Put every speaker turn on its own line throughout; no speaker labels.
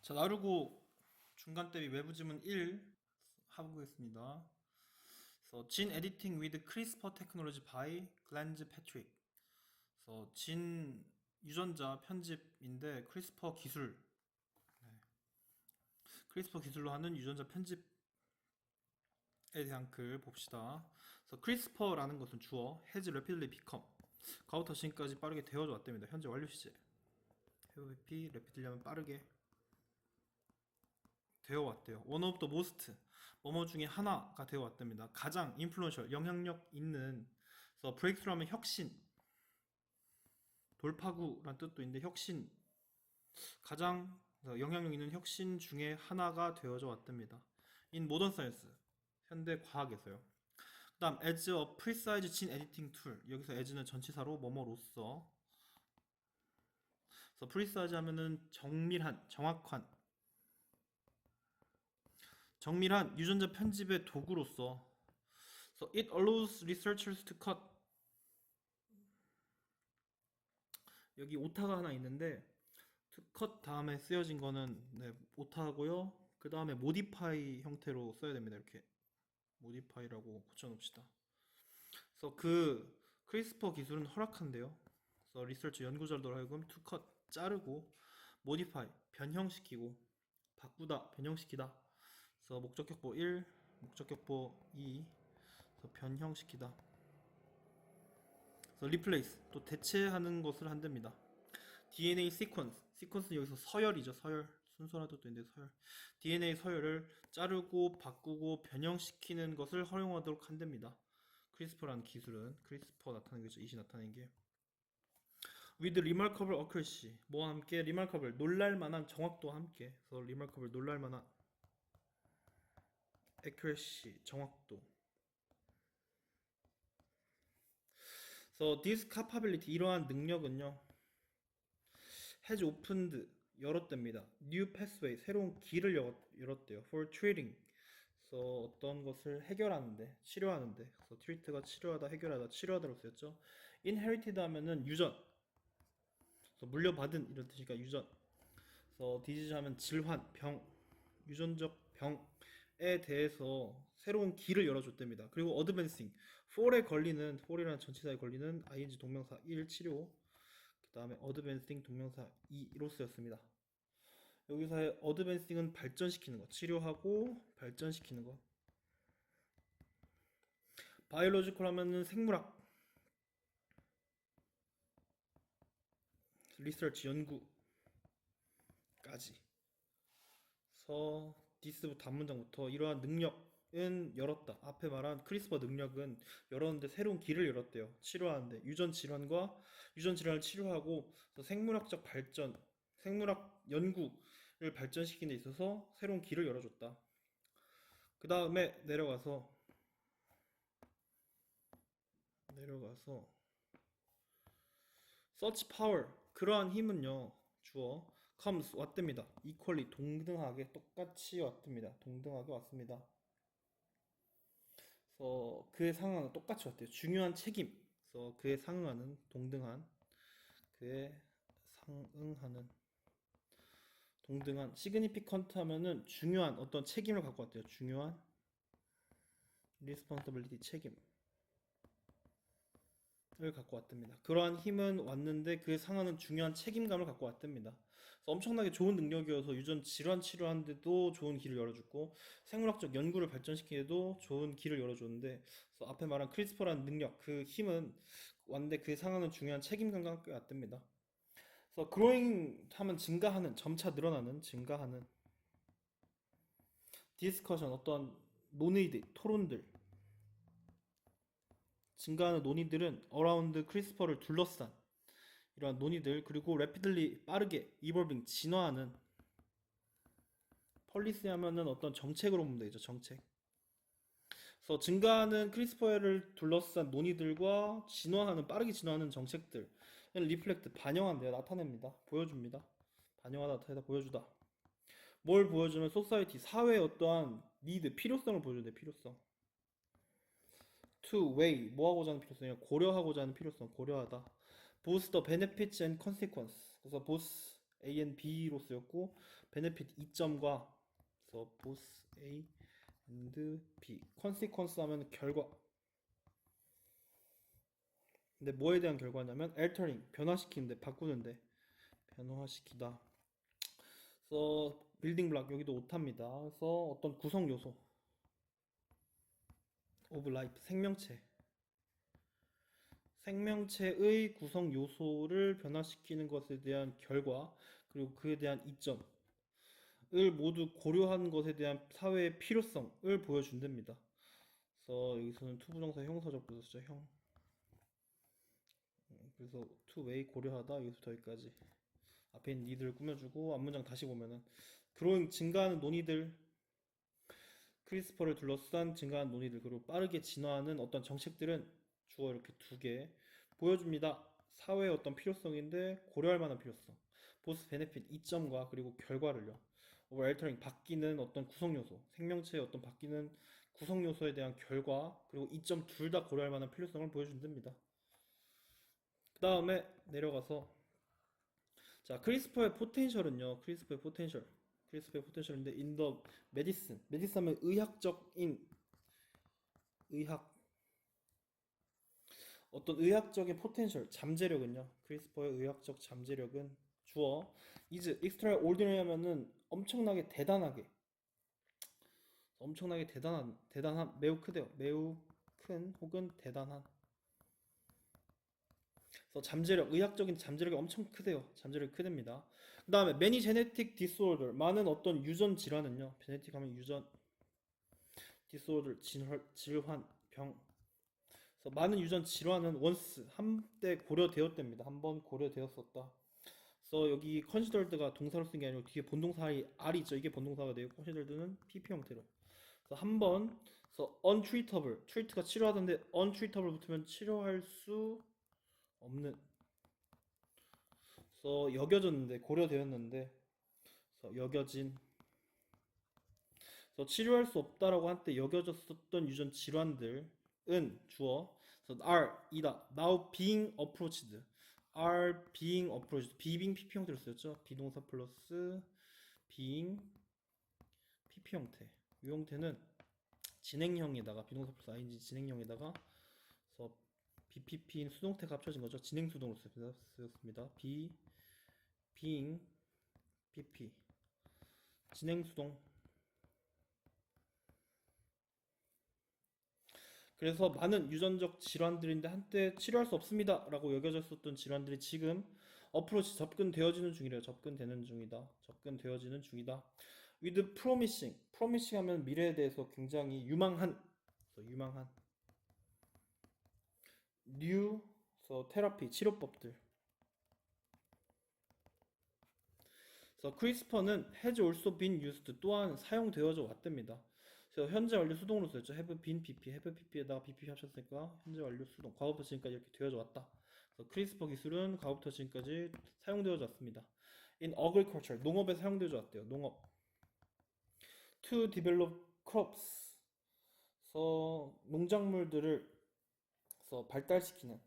자, 나르고 중간 대비 외부 지문 1 해보겠습니다. 그래서 Gene Editing with CRISPR Technology by Glenn Patrick. 그래서 진 유전자 편집인데 크리스퍼 기술, 크리스퍼 기술로 하는 유전자 편집에 대한 글 봅시다. 그래서 CRISPR라는 것은 주어 has rapidly become 과거부터 지금까지 빠르게 되어져 왔답니다. 현재 완료 시제. have rapidly 하면 빠르게 되어 왔대요. one of the most 뭐뭐 중에 하나가 되어 왔답니다. 가장 influential 영향력 있는, 그래서 breakthrough 하면 혁신, 돌파구란 뜻도 있는데 혁신, 가장 영향력 있는 혁신 중에 하나가 되어져 왔답니다. in modern science 현대 과학에서요. 그다음 as a precise gene editing tool, 여기서 as는 전치사로 뭐뭐로서, 그래서 precise 하면은 정밀한, 정밀한 유전자 편집의 도구로서. So it allows researchers to cut, 여기 오타가 하나 있는데 to cut 다음에 쓰여진 거는 오타고요. 그 다음에 modify 형태로 써야 됩니다. 이렇게 modify라고 붙여놓읍시다. 그래서 그 크리스퍼 기술은 허락한대요. 그래서 리서치 연구자들 하여금 to cut 자르고, modify 변형시키고, 바꾸다 변형시키다. 그래서 목적격보 1, 목적격보 2, 그래서 변형시키다. 그래서 replace 또 대체하는 것을 한답니다. DNA sequence, sequence는 여기서 서열이죠. 서열, 순서라도 또 있는데 서열. DNA 서열을 자르고 바꾸고 변형시키는 것을 허용하도록 한답니다. 크리스퍼라는 기술은, 크리스퍼 나타내는 거죠. 이시 나타내는 게. with remarkable accuracy, 뭐와 함께 remarkable 놀랄만한 정확도와 함께. 그래서 remarkable 놀랄만한 accuracy 정확도. So this capability 이러한 능력은요 has opened 열었답니다. new pathway 새로운 길을 열었대요. for treating, 그래서 어떤 것을 해결하는데, 치료하는데. 그래서 treat가 치료하다, 해결하다, 치료하다로 쓰였죠. inherited 하면은 유전, 그래서 물려받은 이런 뜻이니까 유전. 그래서 disease 하면 질환, 병, 유전적 병에 대해서 새로운 길을 열어줬답니다. 그리고 advancing, for에 걸리는, for이라는 전치사에 걸리는 ing 동명사 1 치료, 그 다음에 advancing 동명사 2로 쓰였습니다. 여기서의 advancing은 발전시키는 거, 치료하고 발전시키는 거. biological 하면은 생물학, research 연구까지. 그래서 this 단문장부터 이러한 능력은 열었다. 앞에 말한 크리스퍼 능력은 열었는데 새로운 길을 열었대요. 치료하는데 유전 질환과 유전 질환을 치료하고 생물학적 발전, 생물학 연구를 발전시키는 데 있어서 새로운 길을 열어줬다. 그 다음에 내려가서 search power, 그러한 힘은요 주어 comes 왔답니다. equally 동등하게 똑같이 왔답니다. 동등하게 왔습니다. 그래서 그에 상응하는, 똑같이 왔대요. 중요한 책임. 그래서 그에 상응하는, 동등한, 그에 상응하는, 동등한. significant 하면은 중요한 어떤 책임을 갖고 왔대요. 중요한 responsibility 책임 을 갖고 왔답니다. 그러한 힘은 왔는데 그에 상하는 중요한 책임감을 갖고 왔답니다. 그래서 엄청나게 좋은 능력이어서 유전 질환 치료하는데도 좋은 길을 열어줬고, 생물학적 연구를 발전시키는데도 좋은 길을 열어줬는데, 그래서 앞에 말한 크리스퍼라는 능력, 그 힘은 왔는데 그에 상하는 중요한 책임감과 함께 왔답니다. 그래서 growing 하면 증가하는, 점차 늘어나는, 증가하는. discussion 어떤 논의들, 토론들, 증가하는 논의들은 around 크리스퍼를 둘러싼 이러한 논의들. 그리고 rapidly 빠르게, evolving 진화하는. policy 하면은 어떤 정책으로 보면 되죠. 정책. 그래서 증가하는 크리스퍼를 둘러싼 논의들과 진화하는, 빠르게 진화하는 정책들, reflect 반영한대요. 나타냅니다. 보여줍니다. 반영하다, 나타내다, 보여주다. 뭘 보여주면 society 사회의 어떠한 need, 필요성을 보여준대. 필요성. to weigh 뭐하고자 하는 필요성이야? 고려하고자 하는 필요성, 고려하다. both the benefits and consequence, 그래서 both A and B로 쓰였고 benefit 이점과 그래서 both A and B. consequence 하면 결과. 근데 뭐에 대한 결과냐면 altering 변화시키는데 바꾸는데 변화시키다. 그래서 빌딩 블락 여기도 오타입니다. 그래서 어떤 구성 요소 of life 생명체의 구성 요소를 변화시키는 것에 대한 결과 그리고 그에 대한 이점을 모두 고려한 것에 대한 사회의 필요성을 보여준답니다. 그래서 여기서는 투부정사 형사적 부사죠. 형. 그래서 투웨이 고려하다 여기서부터 여기까지 앞에 있는 니들을 꾸며주고 앞문장 다시 보면은 그로잉 증가하는 논의들 크리스퍼를 둘러싼 증가한 논의들 그리고 빠르게 진화하는 어떤 정책들은 주어 이렇게 두 개 보여줍니다. 사회의 어떤 필요성인데 고려할 만한 필요성 보스 베네핏 이점과 그리고 결과를요. 오버 엘터링 바뀌는 어떤 구성 요소 생명체의 어떤 바뀌는 구성 요소에 대한 결과 그리고 이점 둘 다 고려할 만한 필요성을 보여준답니다. 그 다음에 내려가서 자 크리스퍼의 포텐셜은요. 크리스퍼의 포텐셜인데 in the medicine 하면 의학적인 의학 어떤 의학적인 포텐셜 잠재력은요. 크리스퍼의 의학적 잠재력은 주어 is extraordinary 하면은 엄청나게 대단한 매우 크대요. 매우 큰 혹은 대단한. 그래서 잠재력 의학적인 잠재력이 엄청 크대요. 잠재력이 크답니다. 그 다음에 many genetic disorder 많은 어떤 유전 질환은요. genetic 하면 유전 disorder 질환 병 그래서 많은 유전 질환은 once 한때 고려되었답니다. 한번 고려되었었다. 그래서 여기 considered가 동사로 쓴 게 아니고 뒤에 본동사 R이 있죠. 이게 본동사가 되고 considered는 PP 형태로. 그래서 한번 그래서 untreatable, treat가 치료하던데 untreatable 붙으면 치료할 수 없는. 그래서 여겨졌는데 고려되었는데 그래서 여겨진. 그래서 치료할 수 없다라고 한때 여겨졌었던 유전 질환들은 주어. 그래서 are 이다. now being approached. are being approached. being PP 형태로 쓰였죠. 비동사 플러스 being PP 형태. 이 형태는 진행형에다가 비동사 플러스 ing 진행형에다가 그래서 BPP인 수동태가 합쳐진 거죠. 진행 수동으로 쓰였습니다. being PP 진행 수동. 그래서 많은 유전적 질환들인데 한때 치료할 수 없습니다 라고 여겨졌었던 질환들이 지금 어프로치 접근되어지는 중이래요. 접근되는 중이다. 접근되어지는 중이다. with promising 하면 미래에 대해서 굉장히 유망한 new 테라피 치료법들. 그래서 크리스퍼는 has also been used 또한 사용되어져 왔답니다. 그래서 현재 완료 수동으로 쓰였죠. have been pp, have pp에다가 pp 합쳤으니까 현재 완료 수동, 과거부터 지금까지 이렇게 되어져 왔다. 그래서 크리스퍼 기술은 과거부터 지금까지 사용되어져 왔습니다. in agriculture 농업에 사용되어져 왔대요. 농업. to develop crops 그래서 농작물들을 그래서 발달시키는.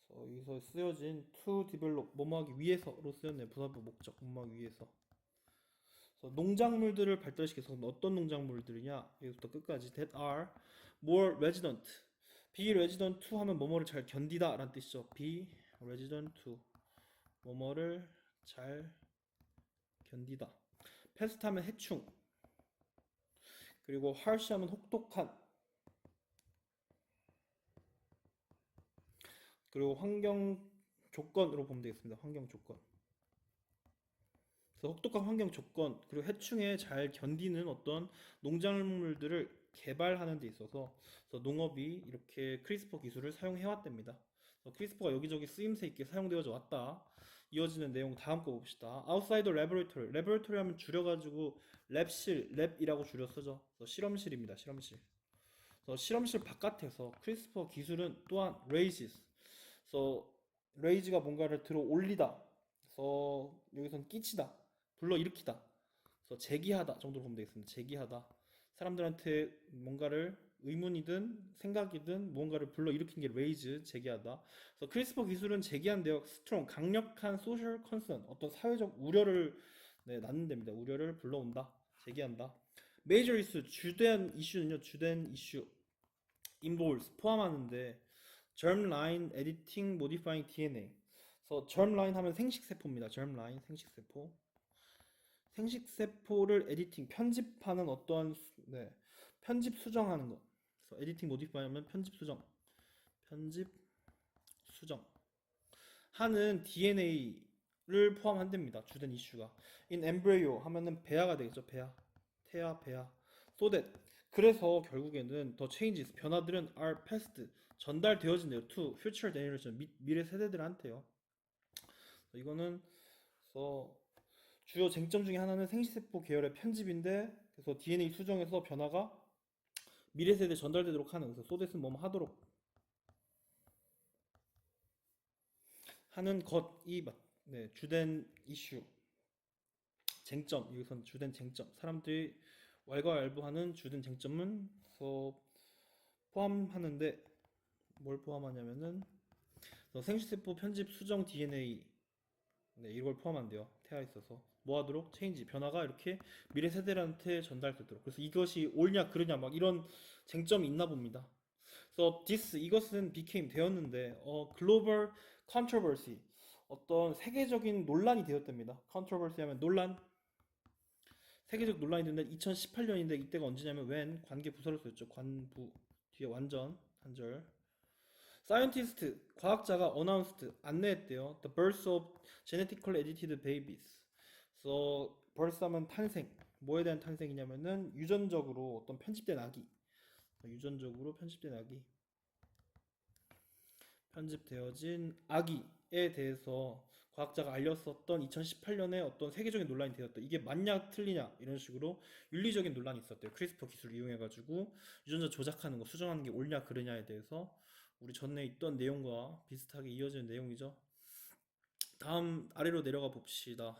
그래서 여기서 쓰여진 to develop 뭐뭐하기 위해서로 쓰였네요. 부사부 목적 뭐뭐하기 위해서. 그래서 농작물들을 발달시켜서 어떤 농작물들이냐 여기부터 끝까지 that are more resilient be resilient to 하면 뭐뭐를 잘 견디다 라는 뜻이죠. be resilient to 뭐뭐를 잘 견디다. pest 하면 해충 그리고 harsh 하면 혹독한 그리고 환경 조건으로 보면 되겠습니다. 환경 조건. 그래서 혹독한 환경 조건 그리고 해충에 잘 견디는 어떤 농작물들을 개발하는 데 있어서 그래서 농업이 이렇게 크리스퍼 기술을 사용해 왔답니다. 크리스퍼가 여기저기 쓰임새 있게 사용되어져 왔다. 이어지는 내용 다음 거 봅시다. outside laboratory 하면 줄여가지고 랩이라고 줄여 쓰죠. 실험실입니다. 실험실. 그래서 실험실 바깥에서 크리스퍼 기술은 또한 raise가 뭔가를 들어 올리다. 그래서 여기선 끼치다. 불러일으키다. 그래서 제기하다 정도로 보면 되겠습니다. 제기하다. 사람들한테 뭔가를 의문이든 생각이든 무언가를 불러일으킨 게 raise, 제기하다. 그래서 크리스퍼 기술은 제기한데요. strong, 강력한 social concern, 어떤 사회적 우려를 낳는답니다. 우려를 불러온다, 제기한다. major issue, 주된 이슈는요. 주된 이슈 involves, 포함하는데 germline, editing, modifying DNA. 그래서 germline 하면 생식세포입니다. germline, 생식세포. 생식세포를 에디팅, 편집하는 어떠한 편집 수정하는 거. 그래서 에디팅 모디파이 하면 편집 수정, 편집 수정 하는 DNA를 포함한답니다. 주된 이슈가. in embryo 하면은 배아가 되겠죠. 배아, 태아, 배아. so that, 그래서 결국에는 the changes, 변화들은 are passed, 전달되어진대요. to future generation, 미래 세대들한테요. 이거는 그래서 주요 쟁점 중에 하나는 생식세포 계열의 편집인데, 그래서 DNA 수정에서 변화가 미래 세대에 전달되도록 하는, 그래서 소댓은 뭐뭐 하도록 하는 것이 주된 이슈, 쟁점. 여기서는 주된 쟁점, 사람들이 왈가왈부하는 주된 쟁점은 포함하는데, 뭘 포함하냐면은 생식세포 편집 수정 DNA, 이걸 포함한대요. 태아 있어서 뭐 하도록 체인지, 변화가 이렇게 미래 세대한테 전달되도록. 그래서 이것이 옳냐 그르냐 막 이런 쟁점이 있나 봅니다. 그래서 this, 이것은 became, 되었는데 global controversy, 어떤 세계적인 논란이 되었답니다. controversy 하면 논란, 세계적 논란이 됐는데 2018년인데 이때가 언제냐면 when, 관계 부사를 썼죠. 관부 뒤에 완전 한절. scientist, 과학자가 announced, 안내했대요. the birth of genetically edited babies. 그래서 birth 하면 탄생, 뭐에 대한 탄생이냐면은 유전적으로 어떤 편집된 아기, 유전적으로 편집된 아기, 편집되어진 아기에 대해서 과학자가 알렸었던 2018년에 어떤 세계적인 논란이 되었다. 이게 맞냐 틀리냐 이런 식으로 윤리적인 논란이 있었대요. 크리스퍼 기술을 이용해가지고 유전자 조작하는 거, 수정하는 게 옳냐 그르냐에 대해서. 우리 전에 있던 내용과 비슷하게 이어지는 내용이죠. 다음 아래로 내려가 봅시다.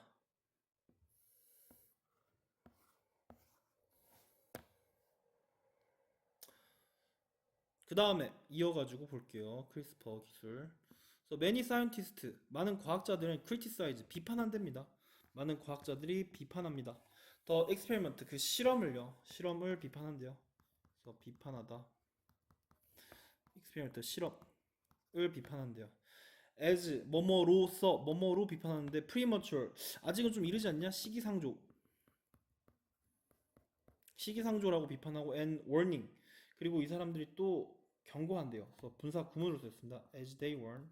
그 다음에 이어가지고 볼게요. 크리스퍼 기술. So many scientists, 많은 과학자들은 criticize, 비판한답니다. 많은 과학자들이 비판합니다. The experiment, 그 실험을 비판한대요. 그래서 비판하다. experiment, 실험을 비판한대요. as, 뭐뭐로서, 뭐뭐로 비판하는데 premature, 아직은 좀 이르지 않냐? 시기상조라고 비판하고 and warning, 그리고 이 사람들이 또 경고한대요. 그래서 분사 구문으로 썼습니다. as they warn,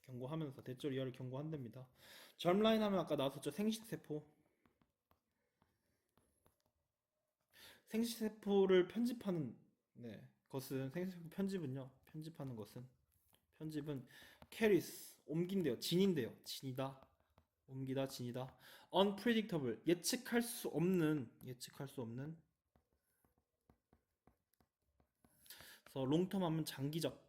경고하면서 대절 이하를 경고한답니다. germline 하면 아까 나왔었죠. 생식세포를 편집하는 것은, 생식세포 편집하는 것은, 편집은 carries, 옮긴대요. 진인데요. 진이다, 옮기다, 진이다. unpredictable, 예측할 수 없는. 그래서 롱텀 하면 장기적.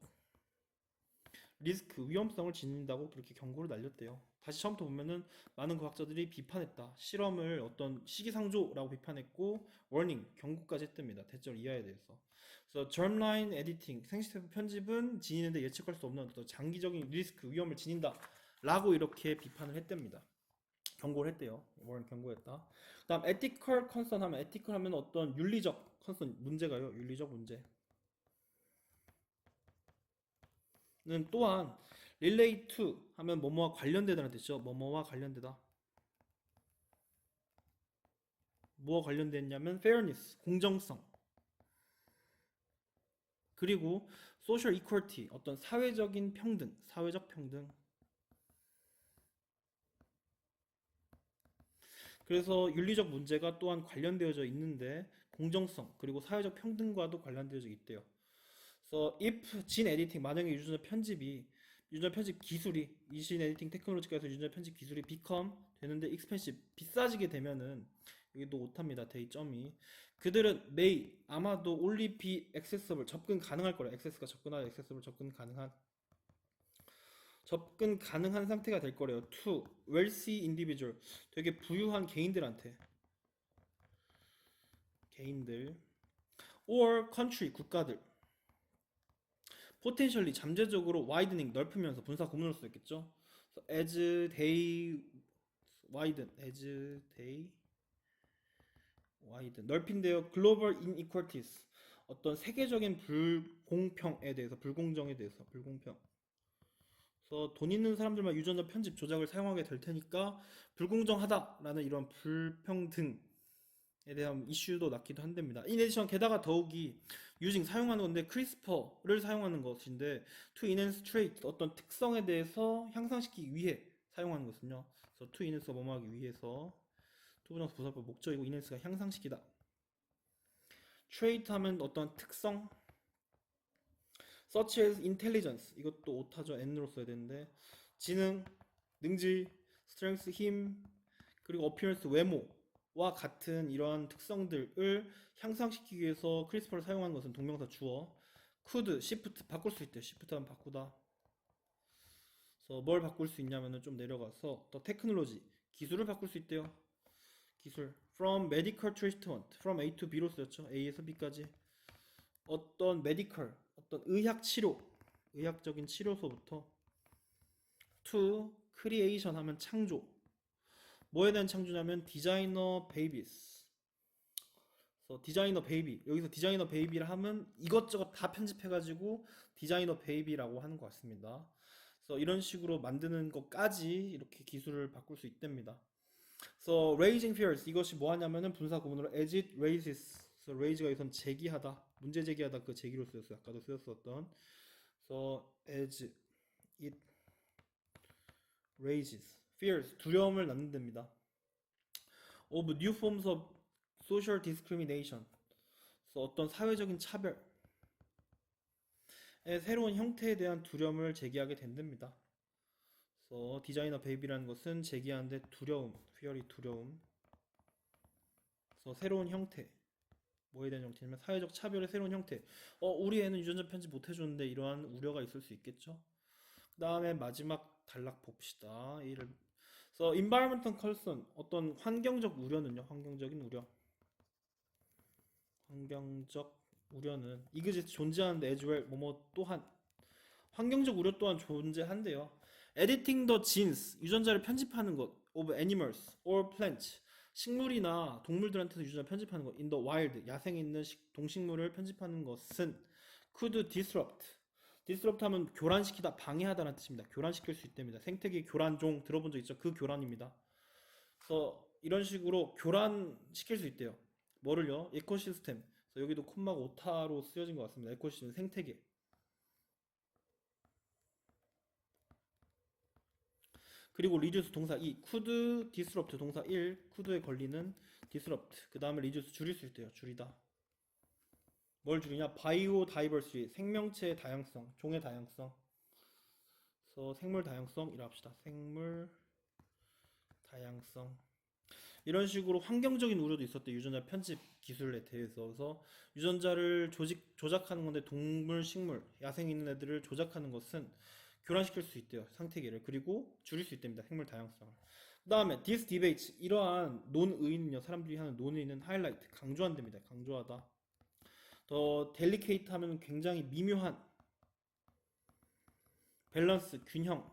리스크, 위험성을 지닌다고 그렇게 경고를 날렸대요. 다시 처음부터 보면은 많은 과학자들이 비판했다. 실험을 어떤 시기상조라고 비판했고 warning, 경고까지 했답니다. 대절 이하에 대해서. 그래서 germline editing, 생식세포 편집은 지니는데 예측할 수 없는 어떤 장기적인 리스크, 위험을 지닌다 라고 이렇게 비판을 했답니다. 경고를 했대요. warn, 경고했다. 그 다음 ethical concern 하면, ethical 하면 어떤 윤리적 concern, 문제가요. 윤리적 문제 는 또한 relate to 하면 뭐뭐와 관련되다는 뜻이죠. 뭐뭐와 관련되다. 뭐와 관련됐냐면 fairness, 공정성, 그리고 social equality, 어떤 사회적인 평등, 사회적 평등. 그래서 윤리적 문제가 또한 관련되어져 있는데 공정성 그리고 사회적 평등과도 관련되어져 있대요. 그래서 if gene editing, 만약에 유전자 편집 기술이, 이 gene editing 테크놀로지가 해서 유전자 편집 기술이 become 되는데 expensive, 비싸지게 되면은, 여기도 오탑니다. 대점이 그들은 may, 아마도 only be accessible, 접근 가능할 거라. access가 접근하다, accessible 접근 가능한 상태가 될 거래요. to wealthy individual, 되게 부유한 개인들 or country 국가들. potentially 잠재적으로 widening 넓히면서 분사 구문으로 쓰였겠죠. So, as they widen, as they widen 넓힌대요. global inequalities 어떤 세계적인 불공평에 대해서 불공정에 대해서 불공평. 그래서 돈 있는 사람들만 유전자 편집 조작을 사용하게 될 테니까 불공정하다라는 이런 불평등에 대한 이슈도 낳기도 한답니다. In addition 게다가 더욱이 using 사용하는 건데 CRISPR를 사용하는 것인데 to enhance trait 어떤 특성에 대해서 향상시키기 위해 사용하는 것은요. 그래서 to enhance가 뭐뭐 하기 위해서 투부정사 부사법 목적이고 enhance가 향상시키다. trait 하면 어떤 특성 such as intelligence 이것도 오타죠. n으로 써야 되는데 지능, 능지, strength, 힘 그리고 appearance, 외모와 같은 이러한 특성들을 향상시키기 위해서 CRISPR를 사용하는 것은 동명사 주어 could, shift 바꿀 수 있대요. shift 하면 바꾸다. 그래서 뭘 바꿀 수 있냐면은 좀 내려가서 더 테크놀로지 기술을 바꿀 수 있대요. 기술 from medical treatment from A to B로 쓰였죠. A에서 B까지 어떤 medical 어떤 의학 치료 의학적인 치료소부터 to creation 하면 창조 뭐에 대한 창조냐면 디자이너 베이비스. 그래서 디자이너 베이비 여기서 디자이너 베이비를 하면 이것저것 다 편집해가지고 디자이너 베이비라고 하는 것 같습니다. 그래서 이런 식으로 만드는 것까지 이렇게 기술을 바꿀 수 있답니다. So raising fears 이것이 뭐 하냐면은 분사 구문으로 as it raises. So raise가 여기선 제기하다, 문제 제기하다 그 제기로 쓰였어요. 아까도 쓰였었던. So as it raises fears 두려움을 낳는답니다. Of new forms of social discrimination. 그래서 어떤 사회적인 차별의 새로운 형태에 대한 두려움을 제기하게 된답니다. 그래서 디자이너 베이비라는 것은 제기하는데 두려움, fear이 두려움. 그래서 새로운 형태, 뭐에 대한 형태냐면 사회적 차별의 새로운 형태. 우리 애는 유전자 편집 못 해주는데 이러한 우려가 있을 수 있겠죠. 그 다음에 마지막 단락 봅시다. 그래서 environmental concern 어떤 환경적 우려는요. 환경적인 우려. 환경적 우려는 exist 존재하는데 as well 뭐뭐 또한 환경적 우려 또한 존재한대요. Editing the genes 유전자를 편집하는 것 of animals or plants 식물이나 동물들한테서 유전자 편집하는 것 in the wild 야생에 있는 동식물을 편집하는 것은 could disrupt 하면 교란시키다 방해하다는 뜻입니다. 교란시킬 수 있답니다. 생태계 교란종 들어본 적 있죠? 그 교란입니다. 그래서 이런 식으로 교란시킬 수 있대요. 뭐를요? 에코시스템. 그래서 여기도 콤마가 오타로 쓰여진 것 같습니다. 에코시스템 생태계. 그리고 reduce 동사 2, could disrupt 동사 1, could에 걸리는 disrupt. 그 다음에 reduce 줄일 수 있대요. 줄이다. 뭘 줄이냐? biodiversity 생명체의 다양성, 종의 다양성. 그래서 생물 다양성이라 합시다. 생물 다양성. 이런 식으로 환경적인 우려도 있었대. 유전자 편집 기술에 대해서. 그래서 유전자를 조작하는 건데 동물, 식물, 야생에 있는 애들을 조작하는 것은 교란시킬 수 있대요. 상태계를. 그리고 줄일 수 있답니다. 생물 다양성을. 그 다음에 this debates 이러한 논의는요. 사람들이 하는 논의는 하이라이트 강조한답니다. 강조하다. 더 delicate 하면 굉장히 미묘한 밸런스 균형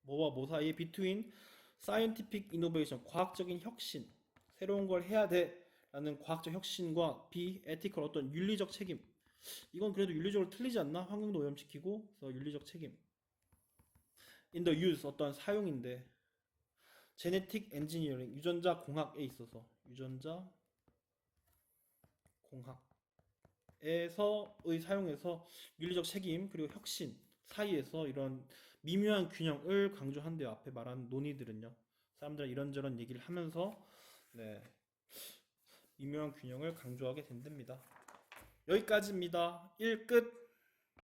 뭐와 뭐 사이에 between scientific innovation 과학적인 혁신 새로운 걸 해야 돼 라는 과학적 혁신과 ethical 어떤 윤리적 책임 이건 그래도 윤리적으로 틀리지 않나? 환경도 오염시키고 그래서 윤리적 책임 in the use 어떤 사용인데 genetic engineering 유전자 공학에 있어서 유전자 공학에서의 사용에서 윤리적 책임 그리고 혁신 사이에서 이런 미묘한 균형을 강조한대요. 앞에 말한 논의들은요. 사람들은 이런저런 얘기를 하면서 네, 미묘한 균형을 강조하게 된답니다. 여기까지입니다. 1 끝.